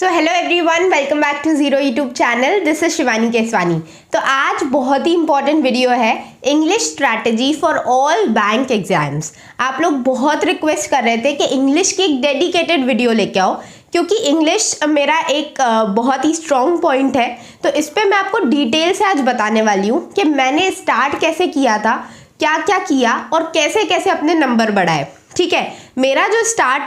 So hello everyone, welcome back to zero YouTube channel. This is Shivani Keswani. तो आज बहुत ही इंपॉर्टेंट वीडियो है, English strategy for all bank exams. आप लोग बहुत रिक्वेस्ट कर रहे थे कि इंग्लिश की एक डेडिकेटेड वीडियो लेके आओ, क्योंकि इंग्लिश मेरा एक बहुत ही स्ट्रॉन्ग पॉइंट है। तो इस पर मैं आपको डिटेल से आज बताने वाली हूँ कि मैंने स्टार्ट कैसे किया था, क्या क्या किया और कैसे कैसे अपने नंबर बढ़ाए। ठीक है, मेरा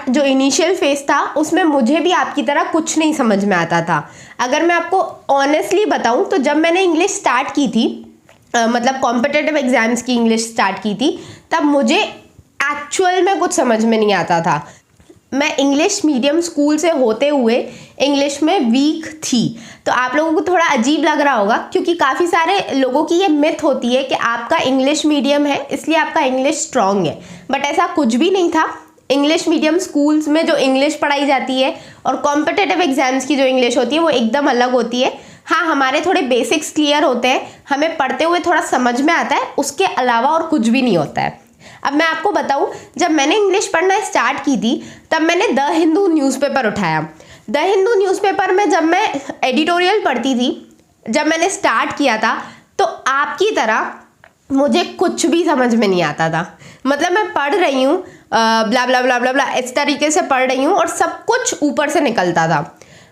जो इनिशियल फेज था उसमें मुझे भी आपकी तरह कुछ नहीं समझ में आता था। अगर मैं आपको ऑनेस्टली बताऊं तो जब मैंने इंग्लिश स्टार्ट की थी, मतलब कॉम्पिटिटिव एग्जाम्स की इंग्लिश स्टार्ट की थी, तब मुझे एक्चुअल में कुछ समझ में नहीं आता था। मैं इंग्लिश मीडियम स्कूल से होते हुए इंग्लिश में वीक थी। तो आप लोगों को थोड़ा अजीब लग रहा होगा, क्योंकि काफ़ी सारे लोगों की ये मिथ होती है कि आपका इंग्लिश मीडियम है इसलिए आपका इंग्लिश स्ट्रॉन्ग है, बट ऐसा कुछ भी नहीं था। इंग्लिश मीडियम स्कूल्स में जो इंग्लिश पढ़ाई जाती है और कॉम्पिटिटिव एग्जाम्स की जो इंग्लिश होती है वो एकदम अलग होती है। हाँ, हमारे थोड़े बेसिक्स क्लियर होते हैं, हमें पढ़ते हुए थोड़ा समझ में आता है, उसके अलावा और कुछ भी नहीं होता है। अब मैं आपको बताऊं, जब मैंने इंग्लिश पढ़ना स्टार्ट की थी तब मैंने द हिंदू न्यूज़पेपर उठाया। द हिंदू न्यूज़पेपर में जब मैं एडिटोरियल पढ़ती थी, जब मैंने स्टार्ट किया था, तो आपकी तरह मुझे कुछ भी समझ में नहीं आता था। मतलब मैं पढ़ रही हूँ ब्ला ब्ला ब्ला ब्ला ब्ला, इस तरीके से पढ़ रही हूँ और सब कुछ ऊपर से निकलता था।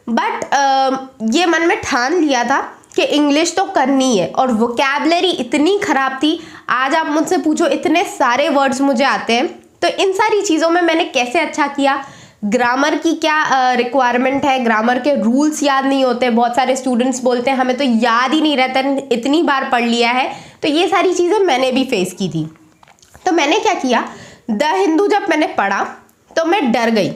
बट ये मन में ठान लिया था कि इंग्लिश तो करनी है, और वोकैबलरी इतनी ख़राब थी। आज आप मुझसे पूछो, इतने सारे वर्ड्स मुझे आते हैं। तो इन सारी चीज़ों में मैंने कैसे अच्छा किया, ग्रामर की क्या रिक्वायरमेंट है, ग्रामर के रूल्स याद नहीं होते। बहुत सारे स्टूडेंट्स बोलते हैं हमें तो याद ही नहीं रहता, इतनी बार पढ़ लिया है। तो ये सारी चीज़ें मैंने भी फेस की थी। तो मैंने क्या किया, द हिंदू जब मैंने पढ़ा तो मैं डर गई,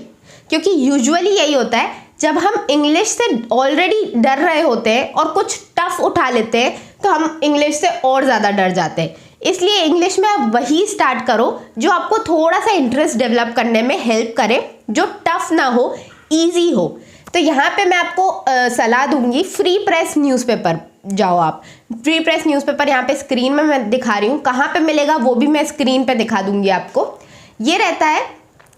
क्योंकि यूजुअली यही होता है, जब हम इंग्लिश से ऑलरेडी डर रहे होते हैं और कुछ टफ उठा लेते हैं तो हम इंग्लिश से और ज़्यादा डर जाते हैं। इसलिए इंग्लिश में आप वही स्टार्ट करो जो आपको थोड़ा सा इंटरेस्ट डेवलप करने में हेल्प करे, जो टफ ना हो, इजी हो। तो यहाँ पे मैं आपको सलाह दूंगी, फ्री प्रेस न्यूज़पेपर जाओ आप। फ्री प्रेस न्यूज़पेपर यहाँ पे स्क्रीन में मैं दिखा रही हूँ, कहाँ पे मिलेगा वो भी मैं स्क्रीन पे दिखा दूंगी आपको। ये रहता है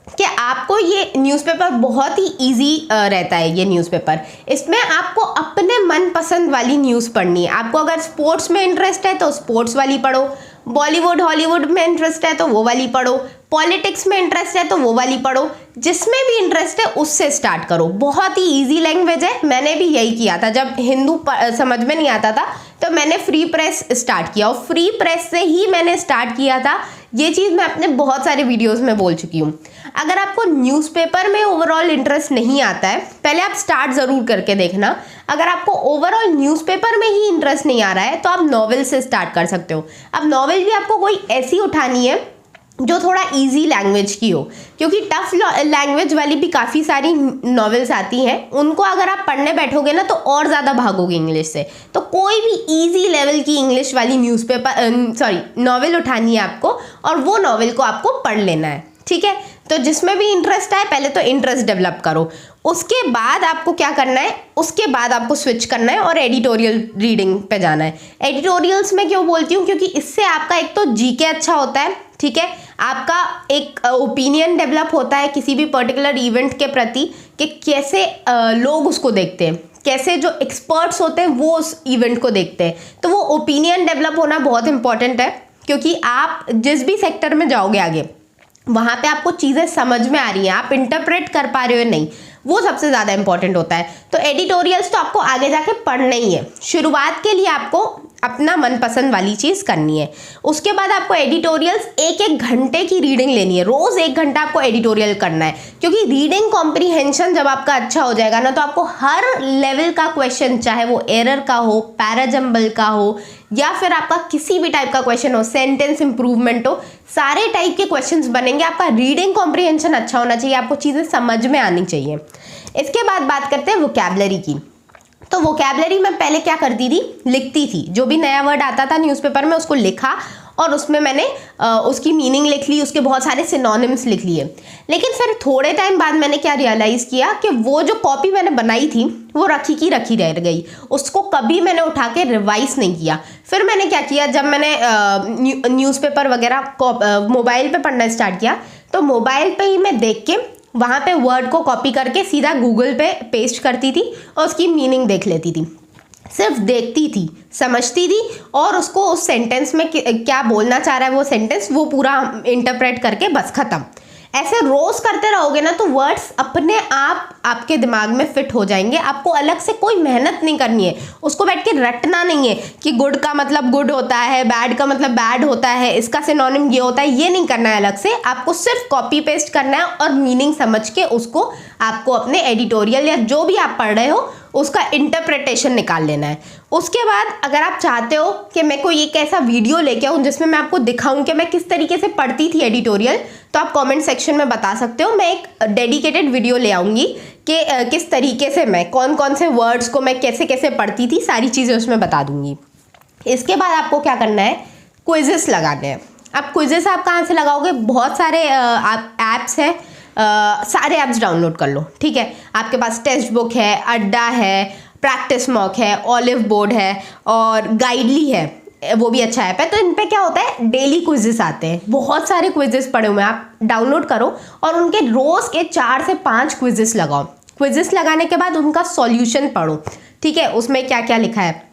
कि आपको ये न्यूज़पेपर बहुत ही इजी रहता है। ये न्यूज़पेपर, इसमें आपको अपने मनपसंद वाली न्यूज़ पढ़नी है। आपको अगर स्पोर्ट्स में इंटरेस्ट है तो स्पोर्ट्स वाली पढ़ो, बॉलीवुड हॉलीवुड में इंटरेस्ट है तो वो वाली पढ़ो, पॉलिटिक्स में इंटरेस्ट है तो वो वाली पढ़ो, जिसमें भी इंटरेस्ट है उससे स्टार्ट करो। बहुत ही इजी लैंग्वेज है। मैंने भी यही किया था, जब हिंदू समझ में नहीं आता था तो मैंने फ्री प्रेस स्टार्ट किया, और फ्री प्रेस से ही मैंने स्टार्ट किया था। ये चीज़ मैं अपने बहुत सारे वीडियोस में बोल चुकी हूँ। अगर आपको न्यूज़पेपर में ओवरऑल इंटरेस्ट नहीं आता है, पहले आप स्टार्ट ज़रूर करके देखना। अगर आपको ओवरऑल न्यूज़पेपर में ही इंटरेस्ट नहीं आ रहा है तो आप नॉवेल से स्टार्ट कर सकते हो। अब नॉवेल भी आपको कोई ऐसी उठानी है जो थोड़ा इजी लैंग्वेज की हो, क्योंकि टफ लैंग्वेज वाली भी काफ़ी सारी नॉवेल्स आती हैं। उनको अगर आप पढ़ने बैठोगे ना तो और ज़्यादा भागोगे इंग्लिश से। तो कोई भी इजी लेवल की इंग्लिश वाली नॉवेल उठानी है आपको, और वो नॉवेल को आपको पढ़ लेना है। ठीक है, तो जिसमें भी इंटरेस्ट है पहले तो इंटरेस्ट डेवलप करो। उसके बाद आपको क्या करना है, उसके बाद आपको स्विच करना है और एडिटोरियल रीडिंग पे जाना है। एडिटोरियल्स में क्यों बोलती हूँ, क्योंकि इससे आपका एक तो जीके अच्छा होता है, ठीक है, आपका एक ओपिनियन डेवलप होता है किसी भी पर्टिकुलर इवेंट के प्रति, कि कैसे लोग उसको देखते हैं, कैसे जो एक्सपर्ट्स होते हैं वो उस इवेंट को देखते हैं। तो वो ओपिनियन डेवलप होना बहुत इंपॉर्टेंट है, क्योंकि आप जिस भी सेक्टर में जाओगे आगे, वहाँ पे आपको चीज़ें समझ में आ रही हैं, आप इंटरप्रेट कर पा रहे हो नहीं, वो सबसे ज़्यादा इंपॉर्टेंट होता है। तो एडिटोरियल्स तो आपको आगे जाके पढ़ना ही है। शुरुआत के लिए आपको अपना मनपसंद वाली चीज़ करनी है। उसके बाद आपको एडिटोरियल्स एक एक घंटे की रीडिंग लेनी है। रोज़ 1 घंटा आपको एडिटोरियल करना है, क्योंकि रीडिंग कॉम्प्रीहेंशन जब आपका अच्छा हो जाएगा ना, तो आपको हर लेवल का क्वेश्चन, चाहे वो एरर का हो, पैराजम्बल का हो, या फिर आपका किसी भी टाइप का क्वेश्चन हो, सेंटेंस इंप्रूवमेंट हो, सारे टाइप के क्वेश्चंस बनेंगे। आपका रीडिंग कॉम्प्रीहेंशन अच्छा होना चाहिए, आपको चीज़ें समझ में आनी चाहिए। इसके बाद बात करते हैं वोकैबलरी की। तो वोकैबलरी में पहले क्या करती थी, लिखती थी। जो भी नया वर्ड आता था न्यूज़पेपर में उसको लिखा, और उसमें मैंने उसकी मीनिंग लिख ली, उसके बहुत सारे सिनोनिम्स लिख लिए। लेकिन फिर थोड़े टाइम बाद मैंने क्या रियलाइज़ किया कि वो जो कॉपी मैंने बनाई थी वो रखी की रखी रह गई, उसको कभी मैंने उठा के रिवाइज नहीं किया। फिर मैंने क्या किया, जब मैंने न्यूज़पेपर वगैरह मोबाइल पे पढ़ना स्टार्ट किया, तो मोबाइल पे ही मैं देख के वहाँ पे वर्ड को कॉपी करके सीधा गूगल पे पेस्ट करती थी और उसकी मीनिंग देख लेती थी। सिर्फ देखती थी, समझती थी और उसको उस सेंटेंस में क्या बोलना चाह रहा है वो सेंटेंस, वो पूरा इंटरप्रेट करके बस ख़त्म। ऐसे रोज करते रहोगे ना तो वर्ड्स अपने आप आपके दिमाग में फिट हो जाएंगे। आपको अलग से कोई मेहनत नहीं करनी है, उसको बैठ के रटना नहीं है कि गुड का मतलब गुड होता है, बैड का मतलब बैड होता है, इसका सिनोनिम ये होता है, ये नहीं करना है अलग से। आपको सिर्फ कॉपी पेस्ट करना है और मीनिंग समझ के उसको आपको अपने एडिटोरियल या जो भी आप पढ़ रहे हो उसका इंटरप्रिटेशन निकाल लेना है। उसके बाद अगर आप चाहते हो कि मैं कोई एक ऐसा वीडियो लेके आऊँ जिसमें मैं आपको दिखाऊं कि मैं किस तरीके से पढ़ती थी एडिटोरियल, तो आप कमेंट सेक्शन में बता सकते हो। मैं एक डेडिकेटेड वीडियो ले आऊँगी कि किस तरीके से मैं कौन कौन से वर्ड्स को मैं कैसे कैसे पढ़ती थी, सारी चीज़ें उसमें बता दूँगी। इसके बाद आपको क्या करना है, क्विजेस लगाने हैं। अब क्विजेस आप कहाँ से लगाओगे, बहुत सारे ऐप्स हैं, सारे ऐप्स डाउनलोड कर लो, ठीक है। आपके पास टेक्स्ट बुक है, अड्डा है, प्रैक्टिस मॉक है, ऑलिव बोर्ड है और गाइडली है, वो भी अच्छा ऐप है। तो इन पे क्या होता है, डेली क्विजेस आते हैं, बहुत सारे क्विजेस पड़े हुए हैं, आप डाउनलोड करो और उनके रोज़ के 4 से 5 क्विजेस लगाओ। क्विजेस लगाने के बाद उनका सॉल्यूशन पढ़ो, ठीक है। उसमें क्या क्या लिखा है,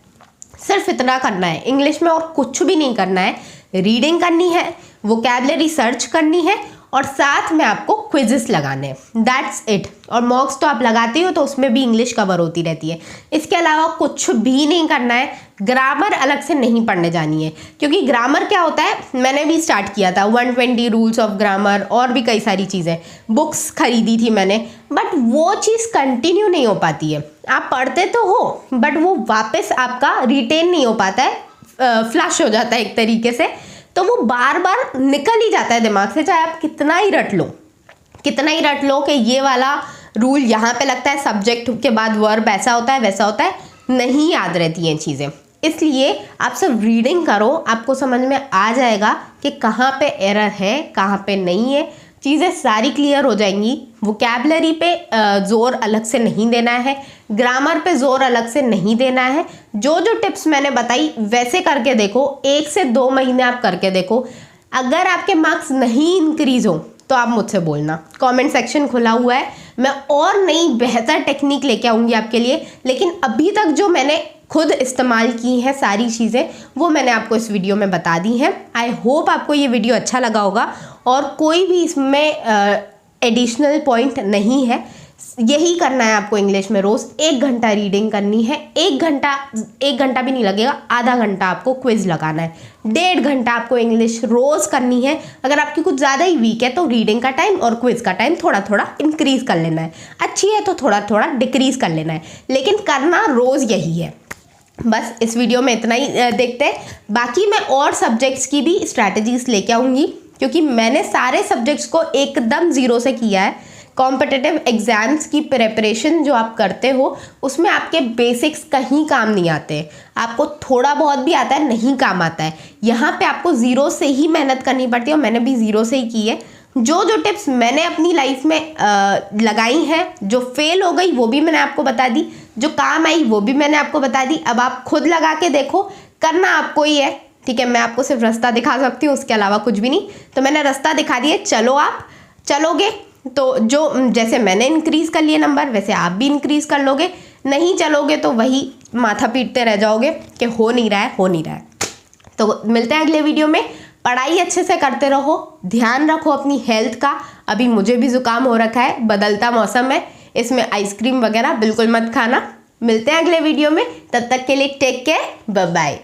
सिर्फ इतना करना है, इंग्लिश में और कुछ भी नहीं करना है। रीडिंग करनी है, वोकैबुलरी सर्च करनी है और साथ में आपको क्विजेस लगाने हैं, दैट्स इट। और मॉक्स तो आप लगाते हो तो उसमें भी इंग्लिश कवर होती रहती है। इसके अलावा कुछ भी नहीं करना है। ग्रामर अलग से नहीं पढ़ने जानी है, क्योंकि ग्रामर क्या होता है, मैंने भी स्टार्ट किया था 120 रूल्स ऑफ ग्रामर और भी कई सारी चीज़ें, बुक्स खरीदी थी मैंने, बट वो चीज़ कंटिन्यू नहीं हो पाती है। आप पढ़ते तो हो बट वो वापस आपका रिटेन नहीं हो पाता है, फ्लश हो जाता है एक तरीके से, तो वो बार बार निकल ही जाता है दिमाग से, चाहे आप कितना ही रट लो कि ये वाला रूल यहाँ पे लगता है, सब्जेक्ट के बाद वर्ब ऐसा होता है वैसा होता है, नहीं याद रहती हैं चीज़ें। इसलिए आप सब रीडिंग करो, आपको समझ में आ जाएगा कि कहाँ पे एरर है, कहाँ पे नहीं है, चीज़ें सारी क्लियर हो जाएंगी। वोकैबुलरी पे ज़ोर अलग से नहीं देना है, ग्रामर पे ज़ोर अलग से नहीं देना है। जो जो टिप्स मैंने बताई वैसे करके देखो, 1 से 2 महीने आप करके देखो। अगर आपके मार्क्स नहीं इंक्रीज हो तो आप मुझसे बोलना, कमेंट सेक्शन खुला हुआ है, मैं और नई बेहतर टेक्निक लेके आऊँगी आपके लिए। लेकिन अभी तक जो मैंने खुद इस्तेमाल की हैं सारी चीज़ें, वो मैंने आपको इस वीडियो में बता दी हैं। आई होप आपको ये वीडियो अच्छा लगा होगा और कोई भी इसमें एडिशनल पॉइंट नहीं है। यही करना है आपको इंग्लिश में, रोज़ 1 घंटा रीडिंग करनी है, 1 घंटा भी नहीं लगेगा, आधा घंटा आपको क्विज लगाना है, 1.5 घंटा आपको इंग्लिश रोज़ करनी है। अगर आपकी कुछ ज़्यादा ही वीक है तो रीडिंग का टाइम और क्विज का टाइम थोड़ा थोड़ा इंक्रीज़ कर लेना है, अच्छी है तो थोड़ा थोड़ा डिक्रीज़ कर लेना है, लेकिन करना रोज़ यही है। बस इस वीडियो में इतना ही देखते हैं, बाकी मैं और सब्जेक्ट्स की भी स्ट्रैटेजीज लेके आऊँगी, क्योंकि मैंने सारे सब्जेक्ट्स को एकदम ज़ीरो से किया है। कॉम्पिटिटिव एग्जाम्स की प्रिपरेशन जो आप करते हो उसमें आपके बेसिक्स कहीं काम नहीं आते, आपको थोड़ा बहुत भी आता है नहीं काम आता है। यहाँ पे आपको ज़ीरो से ही मेहनत करनी पड़ती है और मैंने भी ज़ीरो से ही की है। जो जो टिप्स मैंने अपनी लाइफ में लगाई हैं, जो फेल हो गई वो भी मैंने आपको बता दी, जो काम आई वो भी मैंने आपको बता दी। अब आप खुद लगा के देखो, करना आपको ही है, ठीक है। मैं आपको सिर्फ रास्ता दिखा सकती हूँ, उसके अलावा कुछ भी नहीं। तो मैंने रास्ता दिखा दिया, चलो आप चलोगे तो जो जैसे मैंने इंक्रीज़ कर लिए नंबर वैसे आप भी इंक्रीज़ कर लोगे, नहीं चलोगे तो वही माथा पीटते रह जाओगे कि हो नहीं रहा है। तो मिलते हैं अगले वीडियो में। पढ़ाई अच्छे से करते रहो, ध्यान रखो अपनी हेल्थ का। अभी मुझे भी ज़ुकाम हो रखा है, बदलता मौसम है, इसमें आइसक्रीम वगैरह बिल्कुल मत खाना। मिलते हैं अगले वीडियो में, तब तक के लिए टेक केयर, बाय बाय।